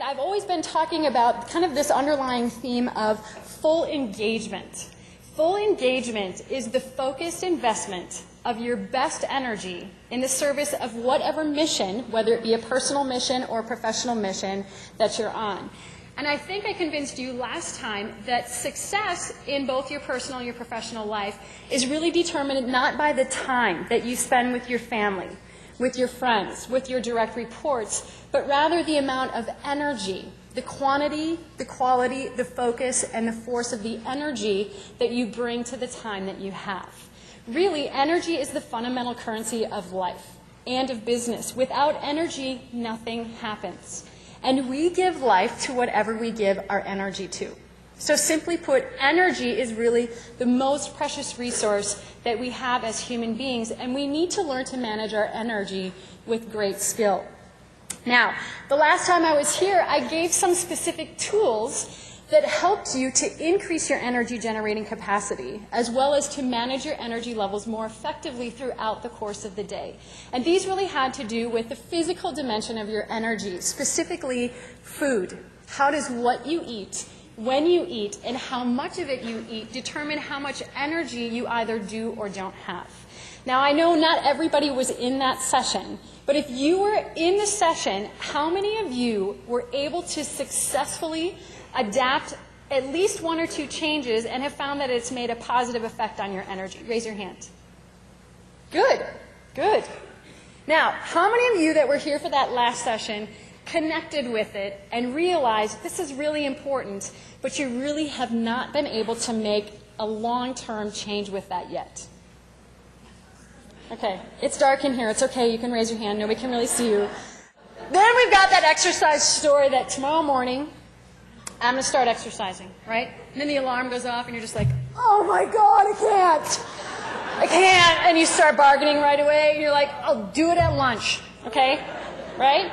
I've always been talking about kind of this underlying theme of full engagement. Full engagement is the focused investment of your best energy in the service of whatever mission, whether it be a personal mission or a professional mission that you're on. And I think I convinced you last time that success in both your personal and your professional life is really determined not by the time that you spend with your family, with your friends, with your direct reports, but rather the amount of energy, the quantity, the quality, the focus, and the force of the energy that you bring to the time that you have. Really, energy is the fundamental currency of life and of business. Without energy, nothing happens. And we give life to whatever we give our energy to. So simply put, energy is really the most precious resource that we have as human beings, and we need to learn to manage our energy with great skill. Now, the last time I was here, I gave some specific tools that helped you to increase your energy generating capacity, as well as to manage your energy levels more effectively throughout the course of the day. And these really had to do with the physical dimension of your energy, specifically food. How does what you eat, when you eat, and how much of it you eat determine how much energy you either do or don't have? Now, I know not everybody was in that session, but if you were in the session, how many of you were able to successfully adapt at least one or two changes and have found that it's made a positive effect on your energy? Raise your hand. Good, good. Now, how many of you that were here for that last session connected with it and realized this is really important, but you really have not been able to make a long-term change with that yet? Okay, it's dark in here. It's okay. You can raise your hand. Nobody can really see you. Then we've got that exercise story that tomorrow morning I'm going to start exercising, right? And then the alarm goes off and you're just like, oh my God, I can't. And you start bargaining right away and you're like, I'll do it at lunch, okay? Right?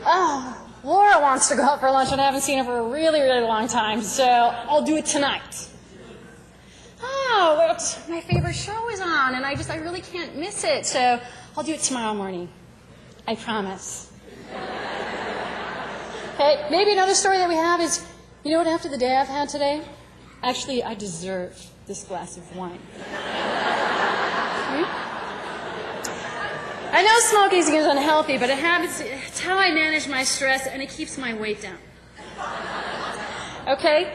Oh, Laura wants to go out for lunch and I haven't seen her for a really, really long time, so I'll do it tonight. Oh, well, my favorite show is on and I really can't miss it, so I'll do it tomorrow morning. I promise. Okay, maybe another story that we have is, you know what, after the day I've had today, actually I deserve this glass of wine. I know smoking is unhealthy, but it's how I manage my stress and it keeps my weight down. Okay?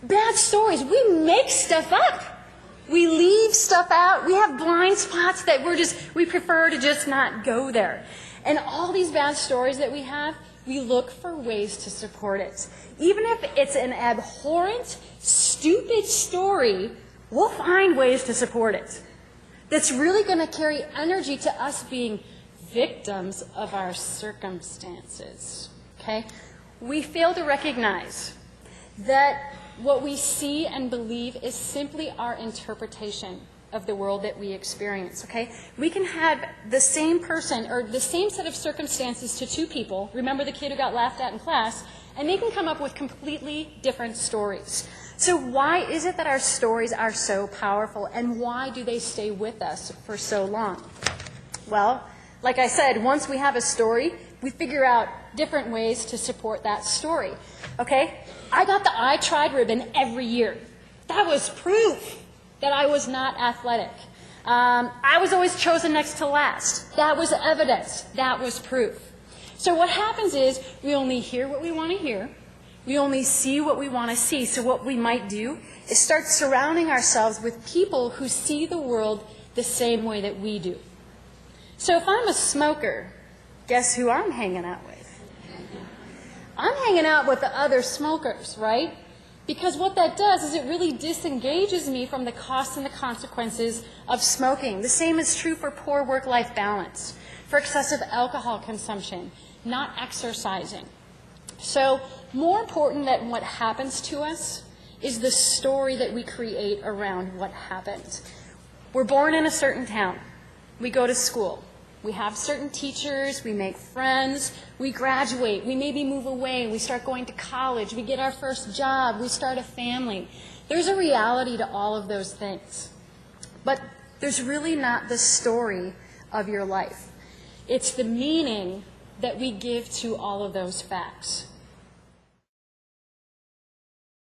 Bad stories. We make stuff up. We leave stuff out. We have blind spots that we prefer to just not go there. And all these bad stories that we have, we look for ways to support it. Even if it's an abhorrent, stupid story, we'll find ways to support it. That's really going to carry energy to us being victims of our circumstances. Okay? We fail to recognize that what we see and believe is simply our interpretation of the world that we experience, okay? We can have the same person or the same set of circumstances to two people, remember the kid who got laughed at in class, and they can come up with completely different stories. So why is it that our stories are so powerful, and why do they stay with us for so long? Well, like I said, once we have a story, we figure out different ways to support that story, okay? I got the I tried ribbon every year. That was proof that I was not athletic. I was always chosen next to last. That was evidence. That was proof. So what happens is we only hear what we want to hear. We only see what we want to see. So what we might do is start surrounding ourselves with people who see the world the same way that we do. So if I'm a smoker, guess who I'm hanging out with? I'm hanging out with the other smokers, right? Because what that does is it really disengages me from the costs and the consequences of smoking. The same is true for poor work-life balance, for excessive alcohol consumption, not exercising. So more important than what happens to us is the story that we create around what happened. We're born in a certain town. We go to school. We have certain teachers, we make friends, we graduate, we maybe move away, we start going to college, we get our first job, we start a family. There's a reality to all of those things. But there's really not the story of your life. It's the meaning that we give to all of those facts.